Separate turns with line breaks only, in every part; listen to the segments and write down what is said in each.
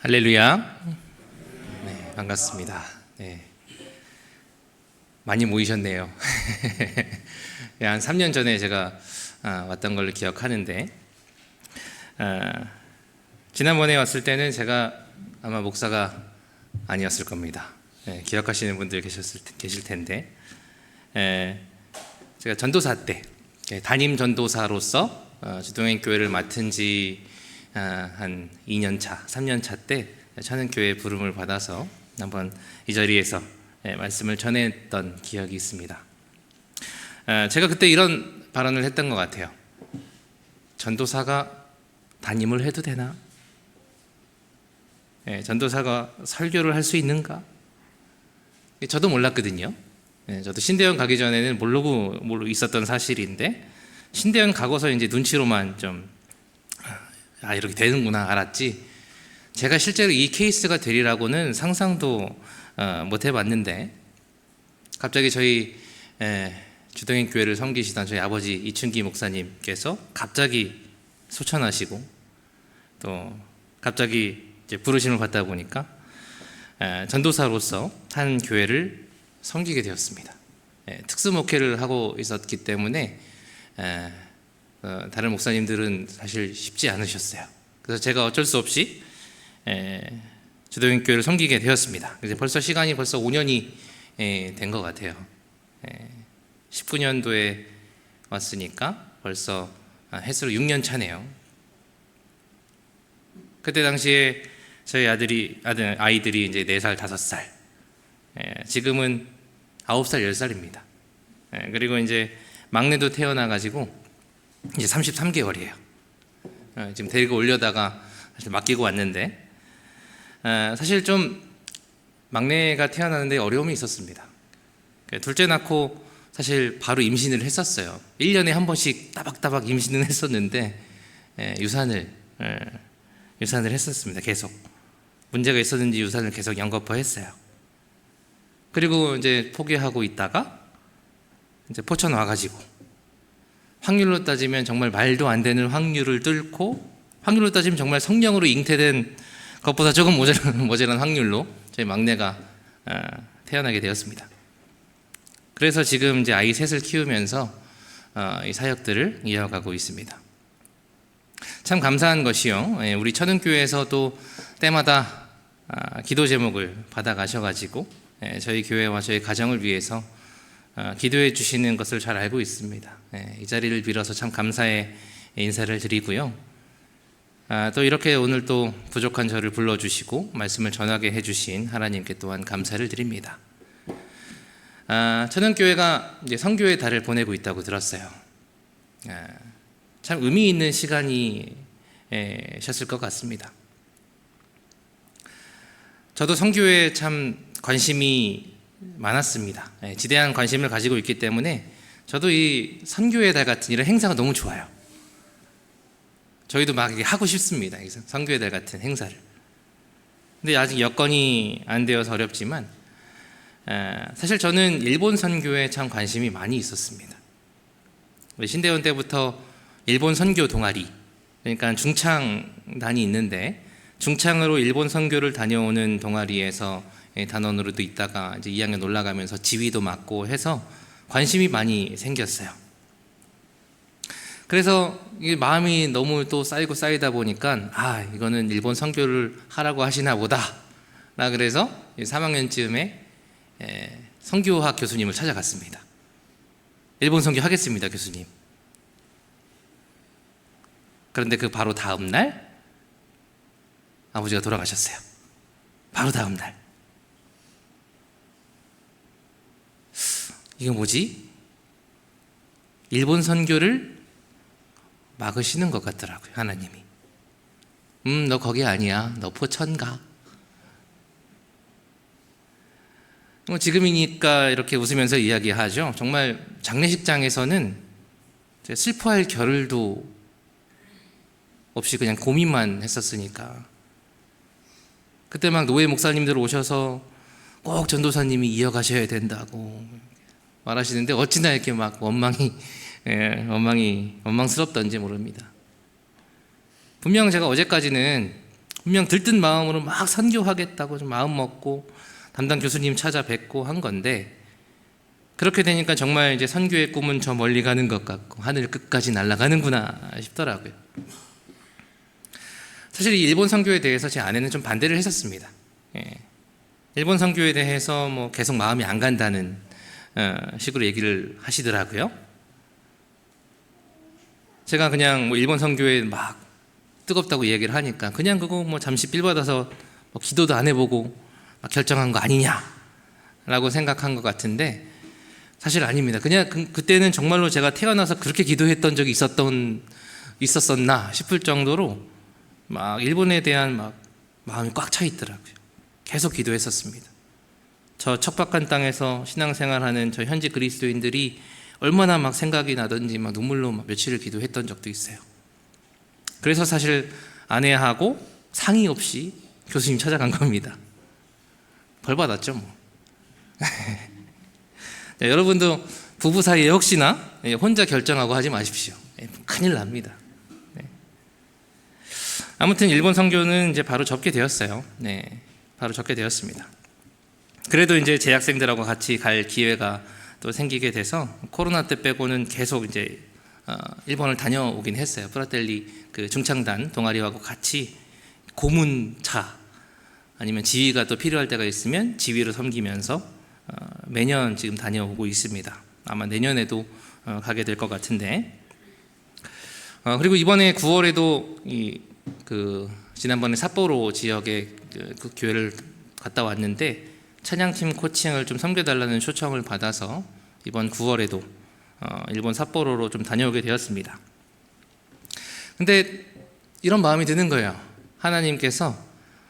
할렐루야. 네, 반갑습니다. 네, 많이 모이셨네요. 한 3년 전에 제가 왔던 걸로 기억하는데, 지난번에 왔을 때는 제가 아마 목사가 아니었을 겁니다. 네, 기억하시는 분들 계실 텐데, 제가 전도사 때 담임 전도사로서 주동행 교회를 맡은 지 한 2년 차, 3년 차 때 찬은교회 부름을 받아서 한번 이 자리에서 말씀을 전했던 기억이 있습니다. 제가 그때 이런 발언을 했던 것 같아요. 전도사가 담임을 해도 되나? 전도사가 설교를 할 수 있는가? 저도 몰랐거든요. 저도 신대원 가기 전에는 모르고 있었던 사실인데, 신대원 가고서 이제 눈치로만 좀 이렇게 되는구나 알았지, 제가 실제로 이 케이스가 되리라고는 상상도 못 해봤는데, 갑자기 저희 주동행 교회를 섬기시던 저희 아버지 이춘기 목사님께서 갑자기 소천하시고, 또 갑자기 이제 부르심을 받다 보니까 전도사로서 한 교회를 섬기게 되었습니다. 특수 목회를 하고 있었기 때문에 다른 목사님들은 사실 쉽지 않으셨어요. 그래서 제가 어쩔 수 없이 주동행 교회를 섬기게 되었습니다. 그래서 벌써 시간이 5년이 된 것 같아요. 19년도에 왔으니까 벌써 햇수로 6년 차네요. 그때 당시에 저희 아이들이 이제 4살, 5살, 지금은 9살, 10살입니다. 그리고 이제 막내도 태어나가지고 이제 33개월이에요. 지금 데리고 오려다가 사실 맡기고 왔는데, 사실 좀 막내가 태어나는데 어려움이 있었습니다. 둘째 낳고 사실 바로 임신을 했었어요. 1년에 한 번씩 따박따박 임신은 했었는데, 유산을 했었습니다. 계속 문제가 있었는지 유산을 계속 연거푸했어요. 그리고 이제 포기하고 있다가 이제 포천 와가지고, 확률로 따지면 정말 말도 안 되는 확률을 뚫고, 확률로 따지면 정말 성령으로 잉태된 것보다 조금 모자란 확률로 저희 막내가 태어나게 되었습니다. 그래서 지금 이제 아이 셋을 키우면서 이 사역들을 이어가고 있습니다. 참 감사한 것이요, 우리 천은교회에서도 때마다 기도 제목을 받아가셔가지고 저희 교회와 저희 가정을 위해서 기도해 주시는 것을 잘 알고 있습니다. 이 자리를 빌어서 참 감사의 인사를 드리고요. 또 이렇게 오늘 또 부족한 저를 불러주시고 말씀을 전하게 해주신 하나님께 또한 감사를 드립니다. 천은교회가 이제 선교의 달을 보내고 있다고 들었어요. 참 의미 있는 시간이셨을 것 같습니다. 저도 선교에 참 관심이 많았습니다. 지대한 관심을 가지고 있기 때문에 저도 이 선교의 달 같은 이런 행사가 너무 좋아요. 저희도 막 하고 싶습니다. 선교의 달 같은 행사를. 근데 아직 여건이 안 되어서 어렵지만, 사실 저는 일본 선교에 참 관심이 많이 있었습니다. 신대원 때부터 일본 선교 동아리, 그러니까 중창단이 있는데, 중창으로 일본 선교를 다녀오는 동아리에서 단원으로도 있다가 이제 2학년 올라가면서 지휘도 맡고 해서 관심이 많이 생겼어요. 그래서 마음이 너무 또 쌓이다 보니까 이거는 일본 선교를 하라고 하시나 보다. 그래서 3학년쯤에 선교학 교수님을 찾아갔습니다. 일본 선교 하겠습니다, 교수님. 그런데 그 바로 다음 날 아버지가 돌아가셨어요. 바로 다음 날. 이게 뭐지? 일본 선교를 막으시는 것 같더라고요, 하나님이. 너 거기 아니야. 너 포천 가. 지금이니까 이렇게 웃으면서 이야기하죠. 정말 장례식장에서는 슬퍼할 겨를도 없이 그냥 고민만 했었으니까. 그때 막 노예 목사님들 오셔서 꼭 전도사님이 이어가셔야 된다고 말하시는데, 어찌나 이렇게 막 원망스럽던지 모릅니다. 분명 제가 어제까지는 분명 들뜬 마음으로 막 선교하겠다고 좀 마음 먹고 담당 교수님 찾아뵙고 한 건데, 그렇게 되니까 정말 이제 선교의 꿈은 저 멀리 가는 것 같고 하늘 끝까지 날아가는구나 싶더라고요. 사실 이 일본 선교에 대해서 제 아내는 좀 반대를 했었습니다. 일본 선교에 대해서 뭐 계속 마음이 안 간다는 식으로 얘기를 하시더라고요. 제가 그냥 뭐 일본 선교에 막 뜨겁다고 얘기를 하니까 그냥 그거 뭐 잠시 빌 받아서 뭐 기도도 안 해보고 막 결정한 거 아니냐라고 생각한 것 같은데, 사실 아닙니다. 그냥 그때는 정말로 제가 태어나서 그렇게 기도했던 적이 있었었나 싶을 정도로 막 일본에 대한 막 마음이 꽉 차 있더라고요. 계속 기도했었습니다. 저 척박한 땅에서 신앙생활하는 저 현지 그리스도인들이 얼마나 막 생각이 나든지 막 눈물로 막 며칠을 기도했던 적도 있어요. 그래서 사실 아내하고 상의 없이 교수님 찾아간 겁니다. 벌 받았죠 뭐. 네, 여러분도 부부 사이에 혹시나 혼자 결정하고 하지 마십시오. 큰일 납니다. 네. 아무튼 일본 선교는 이제 바로 접게 되었어요. 네, 바로 접게 되었습니다. 그래도 이제 재학생들하고 같이 갈 기회가 또 생기게 돼서 코로나 때 빼고는 계속 이제 일본을 다녀오긴 했어요. 프라텔리 그 중창단 동아리하고 같이 고문차 아니면 지휘가 또 필요할 때가 있으면 지휘로 섬기면서 매년 지금 다녀오고 있습니다. 아마 내년에도 가게 될 것 같은데, 그리고 이번에 9월에도 지난번에 삿포로 지역에 그 교회를 갔다 왔는데 찬양팀 코칭을 좀 섬겨달라는 초청을 받아서 이번 9월에도 일본 삿포로로 좀 다녀오게 되었습니다. 근데 이런 마음이 드는 거예요. 하나님께서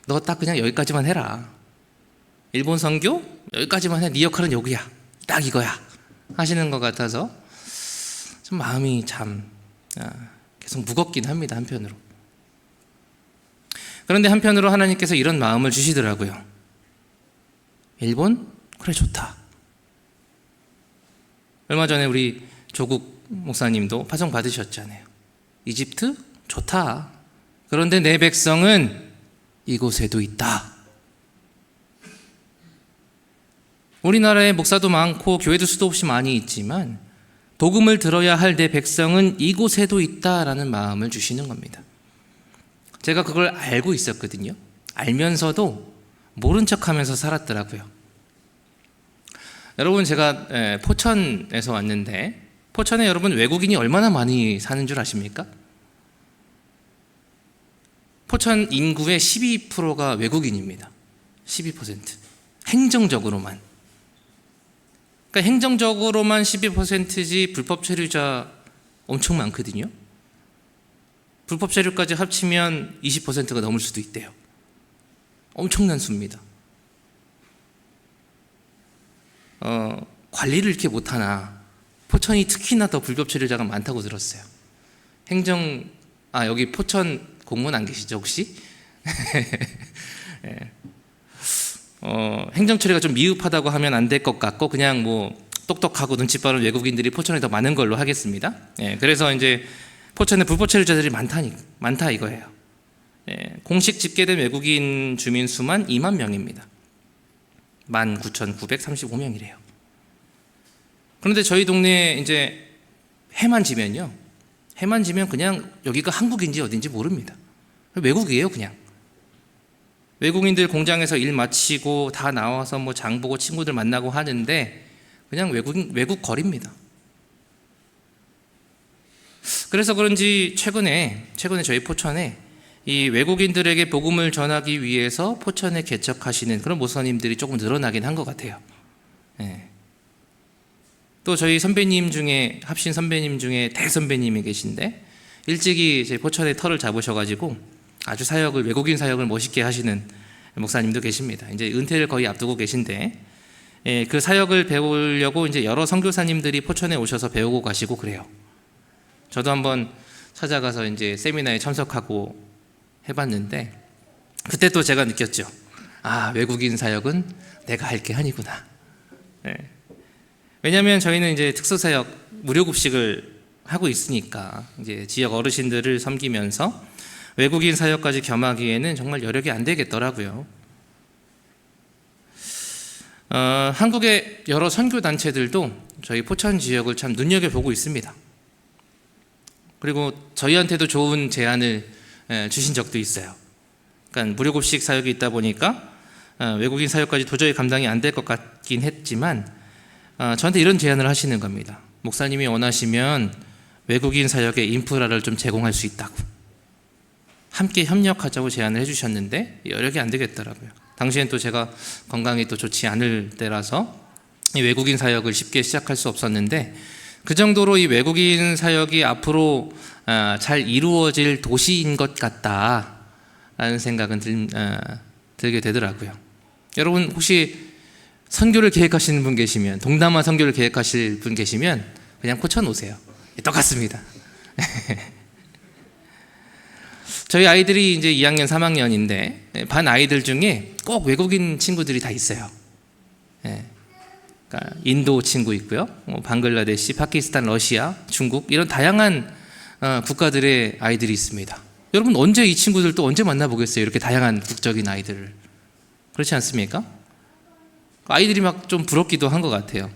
너 딱 그냥 여기까지만 해라. 일본 선교 여기까지만 해. 네 역할은 여기야. 딱 이거야. 하시는 것 같아서 좀 마음이 참 계속 무겁긴 합니다. 한편으로. 그런데 한편으로 하나님께서 이런 마음을 주시더라고요. 일본? 그래 좋다. 얼마 전에 우리 조국 목사님도 파송 받으셨잖아요. 이집트? 좋다. 그런데 내 백성은 이곳에도 있다. 우리나라에 목사도 많고 교회도 수도 없이 많이 있지만 복음을 들어야 할 내 백성은 이곳에도 있다라는 마음을 주시는 겁니다. 제가 그걸 알고 있었거든요. 알면서도 모른 척하면서 살았더라고요. 여러분, 제가 포천에서 왔는데 포천에 여러분 외국인이 얼마나 많이 사는 줄 아십니까? 포천 인구의 12%가 외국인입니다. 12%. 행정적으로만. 그러니까 행정적으로만 12%지 불법 체류자 엄청 많거든요. 불법 체류까지 합치면 20%가 넘을 수도 있대요. 엄청난 수입니다. 관리를 이렇게 못하나. 포천이 특히나 더 불법 체류자가 많다고 들었어요. 여기 포천 공무원 안 계시죠 혹시? 예. 행정 처리가 좀 미흡하다고 하면 안 될 것 같고 그냥 뭐 똑똑하고 눈치 빠른 외국인들이 포천에 더 많은 걸로 하겠습니다. 예. 그래서 이제 포천에 불법 체류자들이 많다 이거예요. 예. 공식 집계된 외국인 주민 수만 2만 명입니다. 19,935명이래요. 그런데 저희 동네에 이제 해만 지면 그냥 여기가 한국인지 어딘지 모릅니다. 외국이에요, 그냥. 외국인들 공장에서 일 마치고 다 나와서 뭐 장 보고 친구들 만나고 하는데 그냥 외국 거리입니다. 그래서 그런지 최근에 저희 포천에 이 외국인들에게 복음을 전하기 위해서 포천에 개척하시는 그런 목사님들이 조금 늘어나긴 한 것 같아요. 네. 또 저희 선배님 중에 합신 선배님 중에 대선배님이 계신데 일찍이 제 포천에 터를 잡으셔가지고 아주 외국인 사역을 멋있게 하시는 목사님도 계십니다. 이제 은퇴를 거의 앞두고 계신데 그 사역을 배우려고 이제 여러 선교사님들이 포천에 오셔서 배우고 가시고 그래요. 저도 한번 찾아가서 이제 세미나에 참석하고 해봤는데 그때 또 제가 느꼈죠. 외국인 사역은 내가 할 게 아니구나. 네. 왜냐하면 저희는 이제 특수사역 무료급식을 하고 있으니까 이제 지역 어르신들을 섬기면서 외국인 사역까지 겸하기에는 정말 여력이 안 되겠더라고요. 한국의 여러 선교 단체들도 저희 포천 지역을 참 눈여겨보고 있습니다. 그리고 저희한테도 좋은 제안을 주신 적도 있어요. 그러니까 무료급식 사역이 있다 보니까 외국인 사역까지 도저히 감당이 안 될 것 같긴 했지만 저한테 이런 제안을 하시는 겁니다. 목사님이 원하시면 외국인 사역의 인프라를 좀 제공할 수 있다고 함께 협력하자고 제안을 해주셨는데 여력이 안 되겠더라고요. 당시엔 또 제가 건강이 또 좋지 않을 때라서 이 외국인 사역을 쉽게 시작할 수 없었는데 그 정도로 이 외국인 사역이 앞으로 잘 이루어질 도시인 것 같다라는 생각은 들게 되더라고요. 여러분 혹시 선교를 계획하시는 분 계시면, 동남아 선교를 계획하실 분 계시면 그냥 포천 오세요. 똑같습니다. 저희 아이들이 이제 2학년, 3학년인데 반 아이들 중에 꼭 외국인 친구들이 다 있어요. 그러니까 인도 친구 있고요, 방글라데시, 파키스탄, 러시아, 중국 이런 다양한 국가들의 아이들이 있습니다. 여러분 언제 이 친구들 또 언제 만나보겠어요? 이렇게 다양한 국적인 아이들을. 그렇지 않습니까? 아이들이 막 좀 부럽기도 한 것 같아요.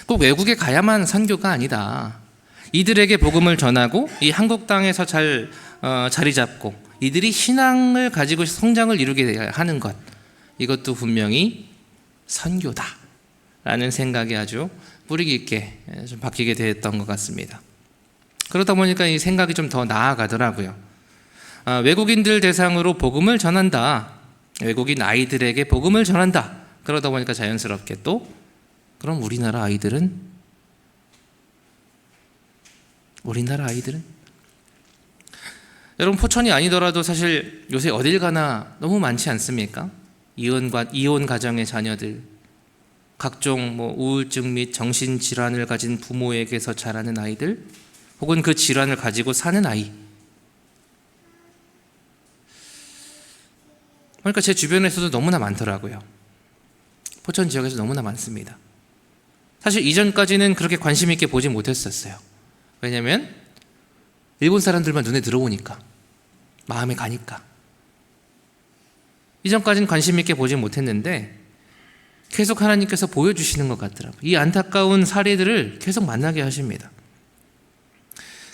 꼭 외국에 가야만 선교가 아니다. 이들에게 복음을 전하고 이 한국 땅에서 잘 자리 잡고 이들이 신앙을 가지고 성장을 이루게 하는 것, 이것도 분명히 선교다라는 생각이 아주 뿌리 깊게 좀 바뀌게 됐던 것 같습니다. 그러다 보니까 이 생각이 좀 더 나아가더라고요. 외국인들 대상으로 복음을 전한다. 외국인 아이들에게 복음을 전한다. 그러다 보니까 자연스럽게 또 그럼 우리나라 아이들은 여러분 포천이 아니더라도 사실 요새 어딜 가나 너무 많지 않습니까? 이혼 가정의 자녀들, 각종 우울증 및 정신질환을 가진 부모에게서 자라는 아이들, 혹은 그 질환을 가지고 사는 아이. 그러니까 제 주변에서도 너무나 많더라고요. 포천 지역에서 너무나 많습니다. 사실 이전까지는 그렇게 관심 있게 보지 못했었어요. 왜냐하면 일본 사람들만 눈에 들어오니까, 마음에 가니까. 이전까지는 관심 있게 보지 못했는데 계속 하나님께서 보여주시는 것 같더라고요. 이 안타까운 사례들을 계속 만나게 하십니다.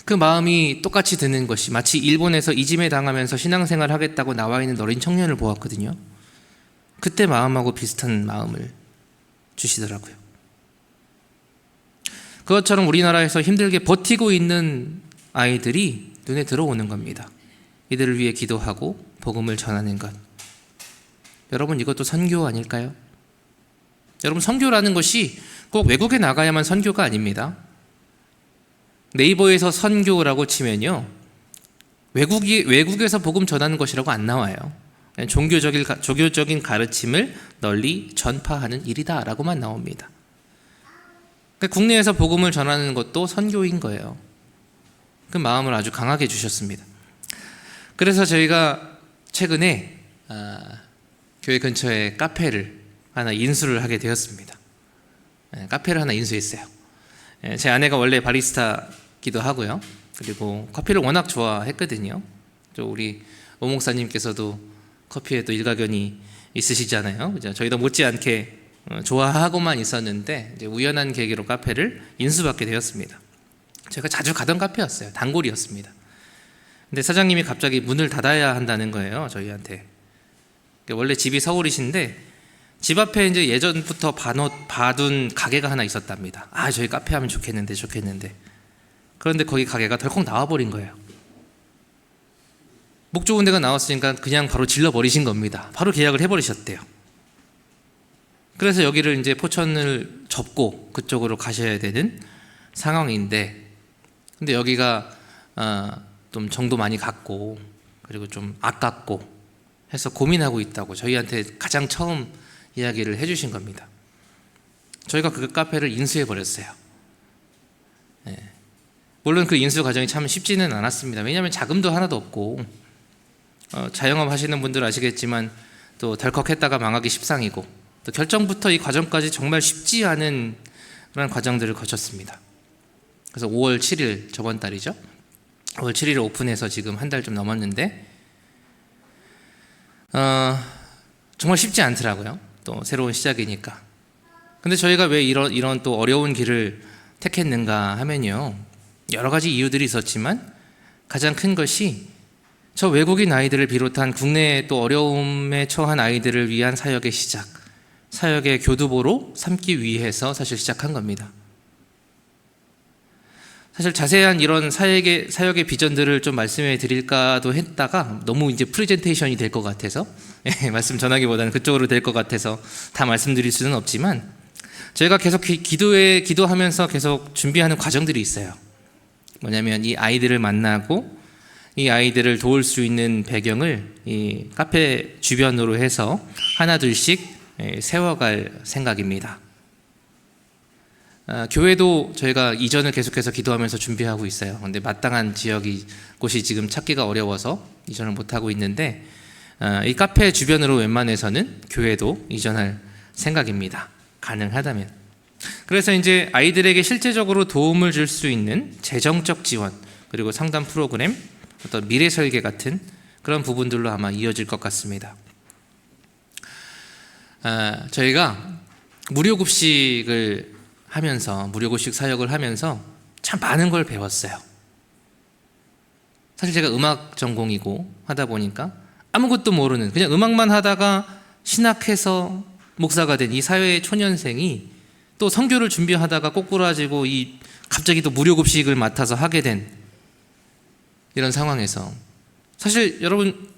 그 마음이 똑같이 드는 것이 마치 일본에서 이짐에 당하면서 신앙생활 하겠다고 나와 있는 어린 청년을 보았거든요. 그때 마음하고 비슷한 마음을 주시더라고요. 그것처럼 우리나라에서 힘들게 버티고 있는 아이들이 눈에 들어오는 겁니다. 이들을 위해 기도하고 복음을 전하는 것. 여러분 이것도 선교 아닐까요? 여러분 선교라는 것이 꼭 외국에 나가야만 선교가 아닙니다. 네이버에서 선교라고 치면요, 외국에서 복음 전하는 것이라고 안 나와요. 종교적인 가르침을 널리 전파하는 일이다 라고만 나옵니다. 그러니까 국내에서 복음을 전하는 것도 선교인 거예요. 그 마음을 아주 강하게 주셨습니다. 그래서 저희가 최근에 교회 근처에 카페를 하나 인수를 하게 되었습니다. 카페를 하나 인수했어요. 제 아내가 원래 바리스타기도 하고요, 그리고 커피를 워낙 좋아했거든요. 또 우리 오 목사님께서도 커피에 또 일가견이 있으시잖아요. 그죠? 저희도 못지않게 좋아하고만 있었는데 이제 우연한 계기로 카페를 인수받게 되었습니다. 제가 자주 가던 카페였어요. 단골이었습니다. 근데 사장님이 갑자기 문을 닫아야 한다는 거예요, 저희한테. 원래 집이 서울이신데 집 앞에 이제 예전부터 봐둔 가게가 하나 있었답니다. 저희 카페 하면 좋겠는데. 그런데 거기 가게가 덜컥 나와버린 거예요. 목 좋은 데가 나왔으니까 그냥 바로 질러버리신 겁니다. 바로 계약을 해버리셨대요. 그래서 여기를 이제 포천을 접고 그쪽으로 가셔야 되는 상황인데, 근데 여기가 좀 정도 많이 갔고 그리고 좀 아깝고 해서 고민하고 있다고 저희한테 가장 처음 이야기를 해주신 겁니다. 저희가 그 카페를 인수해버렸어요. 물론 그 인수 과정이 참 쉽지는 않았습니다. 왜냐하면 자금도 하나도 없고, 자영업 하시는 분들 아시겠지만 또 덜컥했다가 망하기 십상이고, 또 결정부터 이 과정까지 정말 쉽지 않은 그런 과정들을 거쳤습니다. 그래서 5월 7일 저번 달이죠, 5월 7일에 오픈해서 지금 한 달 좀 넘었는데 정말 쉽지 않더라고요. 또 새로운 시작이니까. 근데 저희가 왜 이런 또 어려운 길을 택했는가 하면요, 여러 가지 이유들이 있었지만 가장 큰 것이 저 외국인 아이들을 비롯한 국내에 또 어려움에 처한 아이들을 위한 사역의 시작, 사역의 교두보로 삼기 위해서 사실 시작한 겁니다. 사실 자세한 이런 사역의 비전들을 좀 말씀해 드릴까도 했다가 너무 이제 프레젠테이션이 될 것 같아서 말씀 전하기보다는 그쪽으로 될 것 같아서 다 말씀드릴 수는 없지만, 저희가 계속 기도하면서 계속 준비하는 과정들이 있어요. 뭐냐면 이 아이들을 만나고 이 아이들을 도울 수 있는 배경을 이 카페 주변으로 해서 하나 둘씩 세워갈 생각입니다. 교회도 저희가 이전을 계속해서 기도하면서 준비하고 있어요. 근데 마땅한 곳이 지금 찾기가 어려워서 이전을 못하고 있는데, 이 카페 주변으로 웬만해서는 교회도 이전할 생각입니다. 가능하다면. 그래서 이제 아이들에게 실제적으로 도움을 줄 수 있는 재정적 지원, 그리고 상담 프로그램, 어떤 미래 설계 같은 그런 부분들로 아마 이어질 것 같습니다. 저희가 무료급식을 하면서, 무료급식 사역을 하면서 참 많은 걸 배웠어요. 사실 제가 음악 전공이고 하다 보니까 아무것도 모르는, 그냥 음악만 하다가 신학해서 목사가 된 이 사회의 초년생이 또 선교를 준비하다가 꼬꾸라지고 갑자기 또 무료급식을 맡아서 하게 된 이런 상황에서, 사실 여러분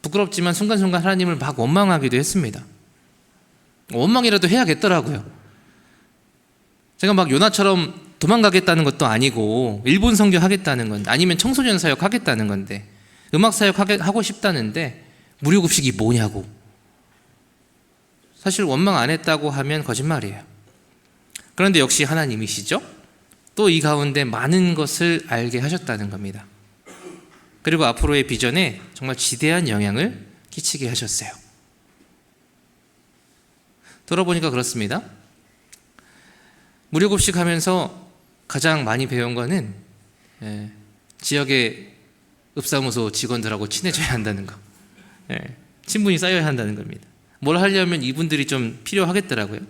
부끄럽지만 순간순간 하나님을 막 원망하기도 했습니다. 원망이라도 해야겠더라고요. 제가 막 요나처럼 도망가겠다는 것도 아니고 일본 선교 하겠다는 건, 아니면 청소년 사역 하겠다는 건데, 음악 사역 하고 싶다는데 무료급식이 뭐냐고. 사실 원망 안 했다고 하면 거짓말이에요. 그런데 역시 하나님이시죠? 또 이 가운데 많은 것을 알게 하셨다는 겁니다. 그리고 앞으로의 비전에 정말 지대한 영향을 끼치게 하셨어요. 들어보니까 그렇습니다. 무료급식 하면서 가장 많이 배운 거는 지역의 읍사무소 직원들하고 친해져야 한다는 거, 친분이 쌓여야 한다는 겁니다. 뭘 하려면 이분들이 좀 필요하겠더라고요.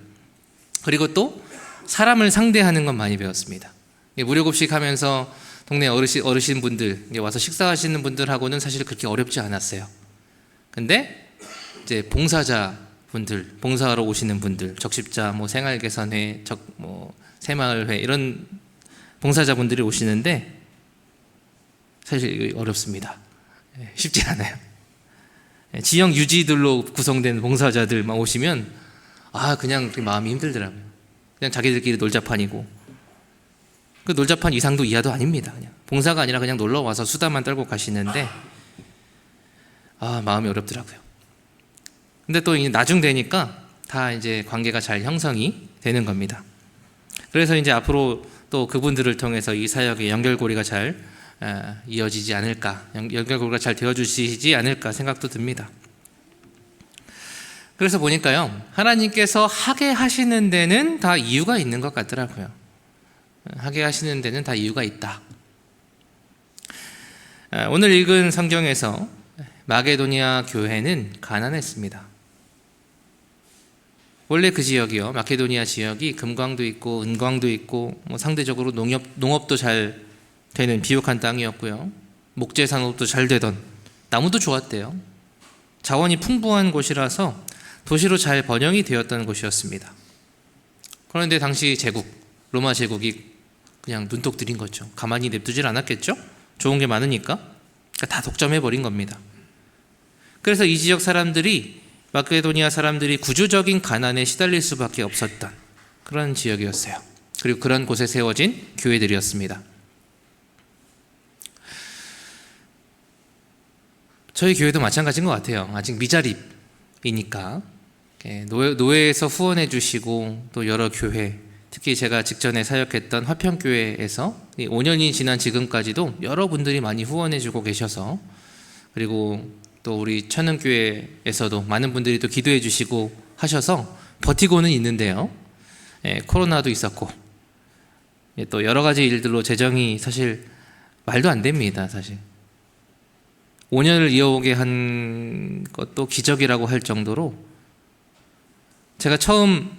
그리고 또 사람을 상대하는 건 많이 배웠습니다. 무료급식 하면서 동네 어르신분들, 와서 식사하시는 분들하고는 사실 그렇게 어렵지 않았어요. 근데 이제 봉사자분들, 봉사하러 오시는 분들, 적십자, 생활개선회, 새마을회, 이런 봉사자분들이 오시는데 사실 어렵습니다. 쉽지 않아요. 지역 유지들로 구성된 봉사자들만 오시면 그냥 마음이 힘들더라고요. 그냥 자기들끼리 놀자판이고, 그 놀자판 이상도 이하도 아닙니다. 그냥 봉사가 아니라 그냥 놀러 와서 수다만 떨고 가시는데 마음이 어렵더라고요. 근데 또 나중 되니까 다 이제 관계가 잘 형성이 되는 겁니다. 그래서 이제 앞으로 또 그분들을 통해서 이 사역의 연결고리가 잘 이어지지 않을까, 연결고리가 잘 되어주시지 않을까 생각도 듭니다. 그래서 보니까요, 하나님께서 하게 하시는 데는 다 이유가 있는 것 같더라고요. 하게 하시는 데는 다 이유가 있다. 오늘 읽은 성경에서 마게도니아 교회는 가난했습니다. 원래 그 지역이요, 마케도니아 지역이 금광도 있고 은광도 있고 상대적으로 농업도 잘 되는 비옥한 땅이었고요, 목재 산업도 잘 되던, 나무도 좋았대요. 자원이 풍부한 곳이라서 도시로 잘 번영이 되었던 곳이었습니다. 그런데 당시 로마 제국이 그냥 눈독 들인 거죠. 가만히 냅두질 않았겠죠? 좋은 게 많으니까. 그러니까 다 독점해버린 겁니다. 그래서 이 지역 사람들이, 마케도니아 사람들이 구조적인 가난에 시달릴 수밖에 없었던 그런 지역이었어요. 그리고 그런 곳에 세워진 교회들이었습니다. 저희 교회도 마찬가지인 것 같아요. 아직 미자립이니까 노회에서 후원해 주시고, 또 여러 교회, 특히 제가 직전에 사역했던 화평교회에서 5년이 지난 지금까지도 여러분들이 많이 후원해 주고 계셔서, 그리고 또 우리 천흥교회에서도 많은 분들이 또 기도해 주시고 하셔서 버티고는 있는데요, 코로나도 있었고 또 여러 가지 일들로 재정이 사실 말도 안 됩니다, 사실. 5년을 이어오게 한 것도 기적이라고 할 정도로 제가 처음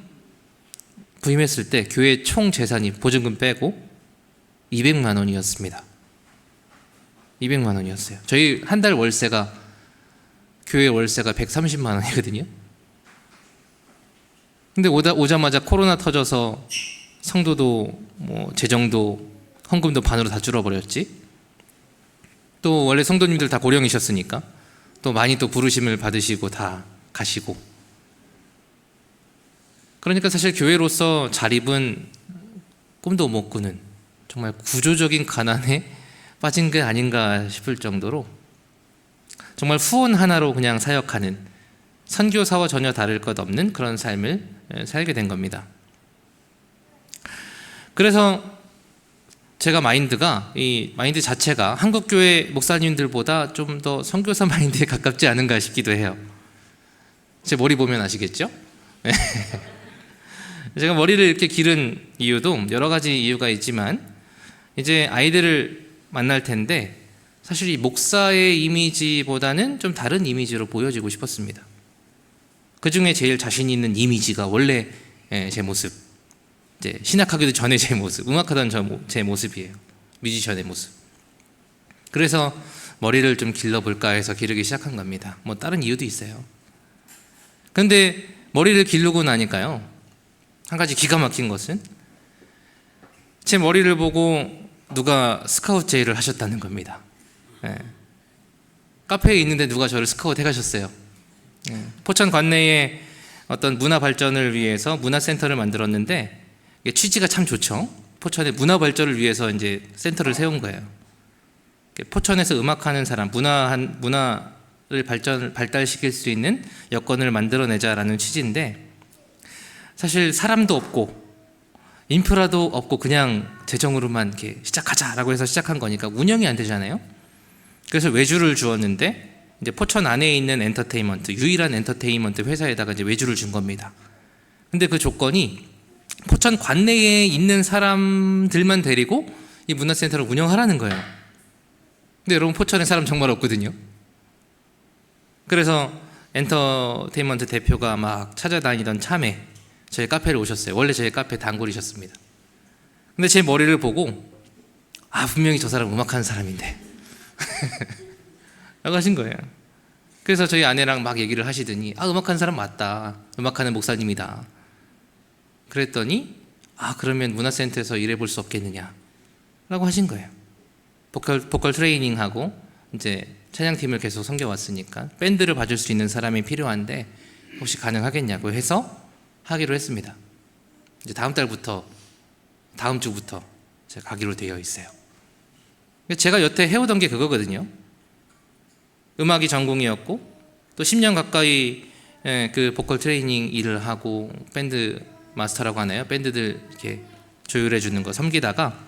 부임했을 때 교회 총 재산이 보증금 빼고 200만 원이었습니다. 200만 원이었어요. 저희 한 달 월세가 교회 월세가 130만 원이거든요. 근데 오자마자 코로나 터져서 성도도 재정도 헌금도 반으로 다 줄어버렸지. 또 원래 성도님들 다 고령이셨으니까 또 많이 또 부르심을 받으시고 다 가시고. 그러니까 사실 교회로서 자립은 꿈도 못 꾸는 정말 구조적인 가난에 빠진 게 아닌가 싶을 정도로 정말 후원 하나로 그냥 사역하는 선교사와 전혀 다를 것 없는 그런 삶을 살게 된 겁니다. 그래서 제가 이 마인드 자체가 한국교회 목사님들보다 좀 더 선교사 마인드에 가깝지 않은가 싶기도 해요. 제 머리 보면 아시겠죠? 제가 머리를 이렇게 기른 이유도 여러 가지 이유가 있지만 이제 아이들을 만날 텐데 사실 이 목사의 이미지보다는 좀 다른 이미지로 보여지고 싶었습니다. 그 중에 제일 자신 있는 이미지가 원래 제 모습, 이제 신학하기도 전에 제 모습, 음악하던 제 모습이에요. 뮤지션의 모습. 그래서 머리를 좀 길러볼까 해서 기르기 시작한 겁니다. 다른 이유도 있어요. 근데 머리를 기르고 나니까요, 한 가지 기가 막힌 것은 제 머리를 보고 누가 스카우트 제의를 하셨다는 겁니다. 카페에 있는데 누가 저를 스카우트 해가셨어요. 포천 관내에 어떤 문화 발전을 위해서 문화센터를 만들었는데 취지가 참 좋죠. 포천의 문화 발전을 위해서 이제 센터를 세운 거예요. 포천에서 음악하는 사람, 문화를 발달시킬 수 있는 여건을 만들어내자라는 취지인데 사실 사람도 없고 인프라도 없고 그냥 재정으로만 이렇게 시작하자라고 해서 시작한 거니까 운영이 안 되잖아요. 그래서 외주를 주었는데 이제 포천 안에 있는 엔터테인먼트, 유일한 엔터테인먼트 회사에다가 이제 외주를 준 겁니다. 근데 그 조건이 포천 관내에 있는 사람들만 데리고 이 문화센터를 운영하라는 거예요. 근데 여러분 포천에 사람 정말 없거든요. 그래서 엔터테인먼트 대표가 막 찾아다니던 참에 저희 카페를 오셨어요. 원래 저희 카페 단골이셨습니다. 근데 제 머리를 보고 분명히 저 사람 음악하는 사람인데 라고 하신 거예요. 그래서 저희 아내랑 막 얘기를 하시더니 음악하는 사람 맞다. 음악하는 목사님이다. 그랬더니 그러면 문화센터에서 일해볼 수 없겠느냐 라고 하신 거예요. 보컬 트레이닝하고 이제 찬양팀을 계속 섬겨왔으니까 밴드를 봐줄 수 있는 사람이 필요한데 혹시 가능하겠냐고 해서 하기로 했습니다. 이제 다음 주부터 제가 가기로 되어 있어요. 제가 여태 해오던 게 그거거든요. 음악이 전공이었고 또 10년 가까이 그 보컬 트레이닝 일을 하고 밴드 마스터라고 하나요? 밴드들 이렇게 조율해 주는 거 섬기다가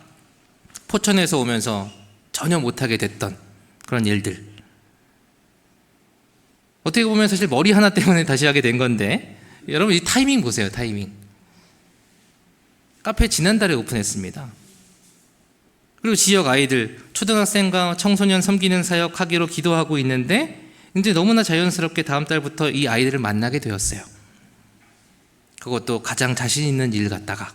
포천에서 오면서 전혀 못하게 됐던 그런 일들. 어떻게 보면 사실 머리 하나 때문에 다시 하게 된 건데 여러분 이 타이밍 보세요. 타이밍. 카페 지난달에 오픈했습니다. 그리고 지역 아이들 초등학생과 청소년 섬기는 사역 하기로 기도하고 있는데 이제 너무나 자연스럽게 다음 달부터 이 아이들을 만나게 되었어요. 그것도 가장 자신 있는 일 갖다가.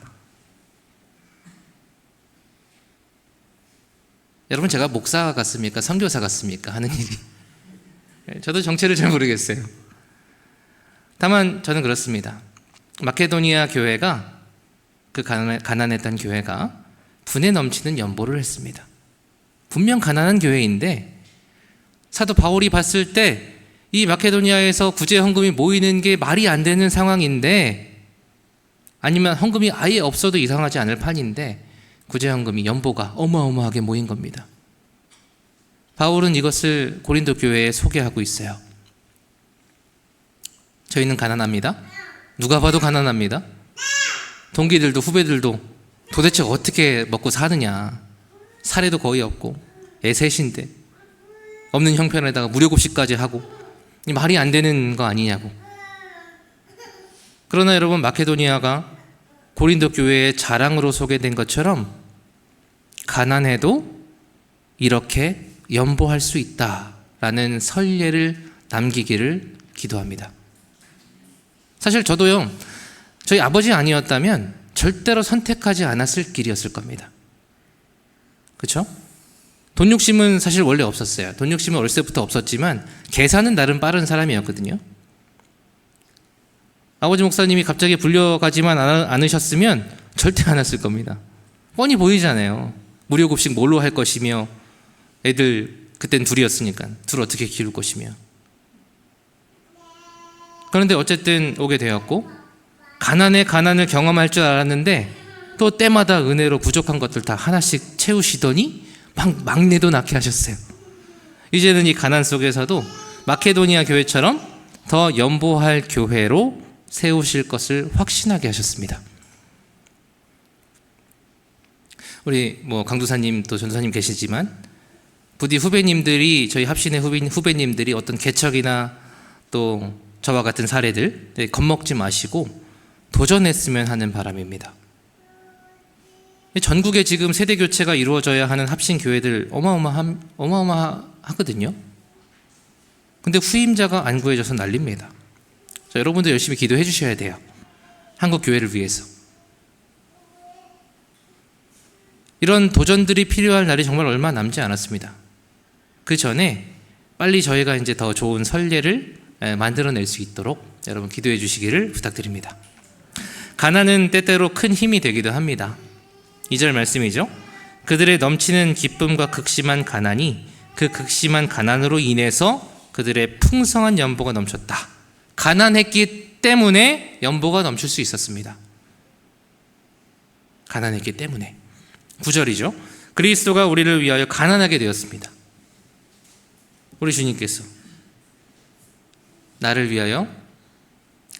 여러분 제가 목사 같습니까? 선교사 같습니까? 하는 일이. 저도 정체를 잘 모르겠어요. 다만 저는 그렇습니다. 마케도니아 교회가 그 가난했던 교회가 분에 넘치는 연보를 했습니다. 분명 가난한 교회인데 사도 바울이 봤을 때 이 마케도니아에서 구제 헌금이 모이는 게 말이 안 되는 상황인데 아니면 헌금이 아예 없어도 이상하지 않을 판인데 구제 헌금이 연보가 어마어마하게 모인 겁니다. 바울은 이것을 고린도 교회에 소개하고 있어요. 저희는 가난합니다. 누가 봐도 가난합니다. 동기들도 후배들도 도대체 어떻게 먹고 사느냐. 사례도 거의 없고 애 셋인데 없는 형편에다가 무료급식까지 하고 이 말이 안 되는 거 아니냐고. 그러나 여러분 마케도니아가 고린도 교회의 자랑으로 소개된 것처럼 가난해도 이렇게 연보할 수 있다라는 선례를 남기기를 기도합니다. 사실 저도요, 저희 아버지 아니었다면 절대로 선택하지 않았을 길이었을 겁니다. 그렇죠? 돈 욕심은 사실 원래 없었어요. 돈 욕심은 어렸을 때부터 없었지만 계산은 나름 빠른 사람이었거든요. 아버지 목사님이 갑자기 불려가지만 않으셨으면 절대 안 했을 겁니다. 뻔히 보이잖아요. 무료급식 뭘로 할 것이며, 애들 그땐 둘이었으니까 둘 어떻게 키울 것이며. 그런데 어쨌든 오게 되었고, 가난을 경험할 줄 알았는데 또 때마다 은혜로 부족한 것들 다 하나씩 채우시더니 막내도 낳게 하셨어요. 이제는 이 가난 속에서도 마케도니아 교회처럼 더 연보할 교회로 세우실 것을 확신하게 하셨습니다. 우리 강두사님 또 전도사님 계시지만 부디 후배님들이, 저희 합신의 후배님들이 어떤 개척이나 또 저와 같은 사례들 겁먹지 마시고 도전했으면 하는 바람입니다. 전국에 지금 세대 교체가 이루어져야 하는 합신 교회들 어마어마하거든요. 근데 후임자가 안 구해져서 난립니다. 자, 여러분도 열심히 기도해 주셔야 돼요. 한국 교회를 위해서. 이런 도전들이 필요할 날이 정말 얼마 남지 않았습니다. 그 전에 빨리 저희가 이제 더 좋은 선례를 만들어낼 수 있도록 여러분 기도해 주시기를 부탁드립니다. 가난은 때때로 큰 힘이 되기도 합니다. 2절 말씀이죠. 그들의 넘치는 기쁨과 극심한 가난이 그 극심한 가난으로 인해서 그들의 풍성한 연보가 넘쳤다. 가난했기 때문에 연보가 넘칠 수 있었습니다. 가난했기 때문에. 9절이죠. 그리스도가 우리를 위하여 가난하게 되었습니다. 우리 주님께서 나를 위하여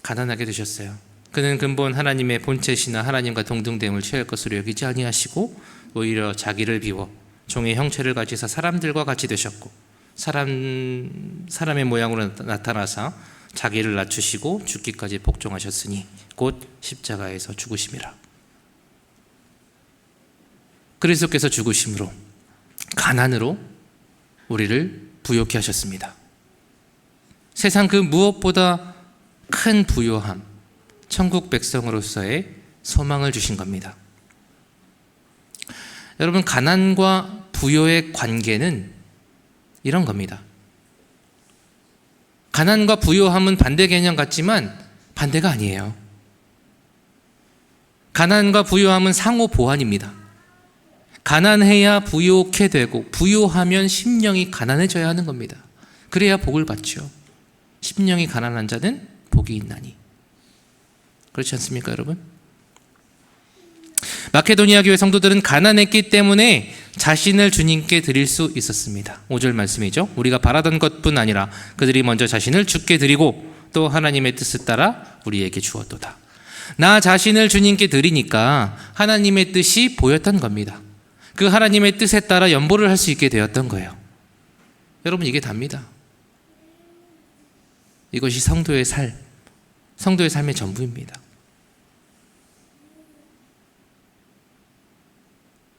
가난하게 되셨어요. 그는 근본 하나님의 본체시나 하나님과 동등됨을 취할 것으로 여기지 아니하시고 오히려 자기를 비워 종의 형체를 가지사 사람들과 같이 되셨고 사람의 모양으로 나타나사 자기를 낮추시고 죽기까지 복종하셨으니 곧 십자가에서 죽으심이라. 그리스도께서 죽으심으로 가난으로 우리를 부요케 하셨습니다. 세상 그 무엇보다 큰 부요함, 천국 백성으로서의 소망을 주신 겁니다. 여러분, 가난과 부요의 관계는 이런 겁니다. 가난과 부요함은 반대 개념 같지만 반대가 아니에요. 가난과 부요함은 상호 보완입니다. 가난해야 부요케 되고 부요하면 심령이 가난해져야 하는 겁니다. 그래야 복을 받죠. 심령이 가난한 자는 복이 있나니. 그렇지 않습니까, 여러분? 마케도니아 교회 성도들은 가난했기 때문에 자신을 주님께 드릴 수 있었습니다. 5절 말씀이죠. 우리가 바라던 것뿐 아니라 그들이 먼저 자신을 주께 드리고 또 하나님의 뜻을 따라 우리에게 주었도다. 나 자신을 주님께 드리니까 하나님의 뜻이 보였던 겁니다. 그 하나님의 뜻에 따라 연보를 할 수 있게 되었던 거예요. 여러분, 이게 답니다. 이것이 성도의 삶, 성도의 삶의 전부입니다.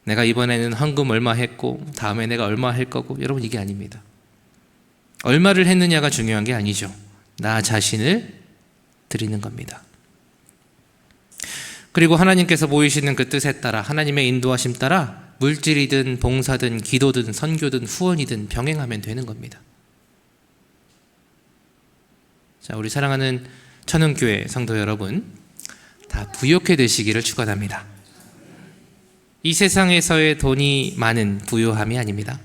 내가 이번에는 헌금 얼마 했고 다음에 내가 얼마 할 거고, 여러분, 이게 아닙니다. 얼마를 했느냐가 중요한 게 아니죠. 나 자신을 드리는 겁니다. 그리고 하나님께서 보이시는 그 뜻에 따라, 하나님의 인도하심 따라 물질이든 봉사든 기도든 선교든 후원이든 병행하면 되는 겁니다. 자, 우리 사랑하는 천흥교회 성도 여러분, 다 부요케 되시기를 축원합니다. 이 세상에서의 돈이 많은 부요함이 아닙니다.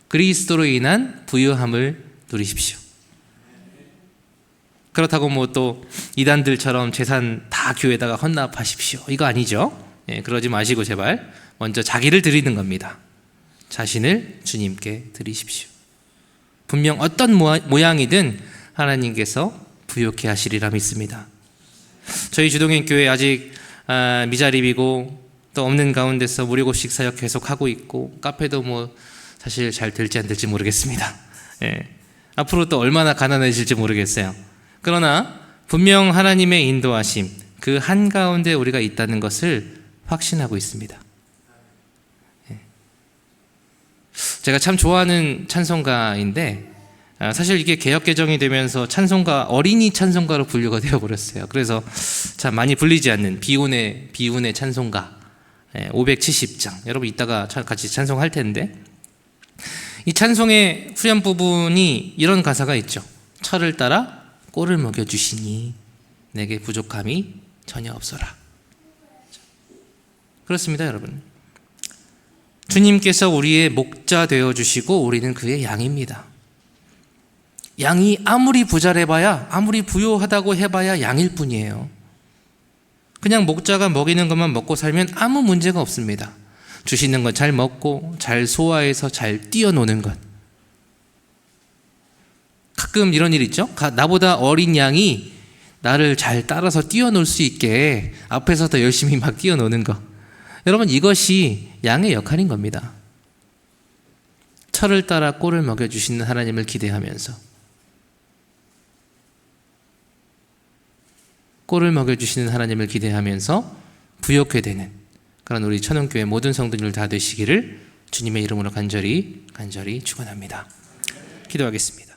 그리스도로 인한 부요함을 누리십시오. 그렇다고 또 이단들처럼 재산 다 교회에다가 헌납하십시오, 이거 아니죠. 그러지 마시고 제발 먼저 자기를 드리는 겁니다. 자신을 주님께 드리십시오. 분명 어떤 모양이든 하나님께서 부요케 하시리라 믿습니다. 저희 주동인 교회 아직 미자립이고 또 없는 가운데서 무료급식 사역 계속하고 있고, 카페도 사실 잘 될지 안 될지 모르겠습니다. 앞으로 또 얼마나 가난해질지 모르겠어요. 그러나 분명 하나님의 인도하심, 그 한가운데 우리가 있다는 것을 확신하고 있습니다. 제가 참 좋아하는 찬송가인데 사실 이게 개역 개정이 되면서 찬송가 어린이 찬송가로 분류가 되어 버렸어요. 그래서 참 많이 불리지 않는 비운의 찬송가 570장 여러분 이따가 같이 찬송할 텐데 이 찬송의 후렴 부분이 이런 가사가 있죠. 철을 따라 꼴을 먹여주시니 내게 부족함이 전혀 없어라. 그렇습니다, 여러분. 주님께서 우리의 목자 되어주시고 우리는 그의 양입니다. 양이 아무리 부자래봐야 아무리 부유하다고 해봐야 양일 뿐이에요. 그냥 목자가 먹이는 것만 먹고 살면 아무 문제가 없습니다. 주시는 것 잘 먹고 잘 소화해서 잘 뛰어노는 것. 가끔 이런 일 있죠. 나보다 어린 양이 나를 잘 따라서 뛰어놀 수 있게 앞에서 더 열심히 막 뛰어노는 것. 여러분 이것이 양의 역할인 겁니다. 철을 따라 꼴을 먹여주시는 하나님을 기대하면서 꼴을 먹여주시는 하나님을 기대하면서 부욕해 되는 그런 우리 천원교회 모든 성도들 다 되시기를 주님의 이름으로 간절히 축원합니다. 기도하겠습니다.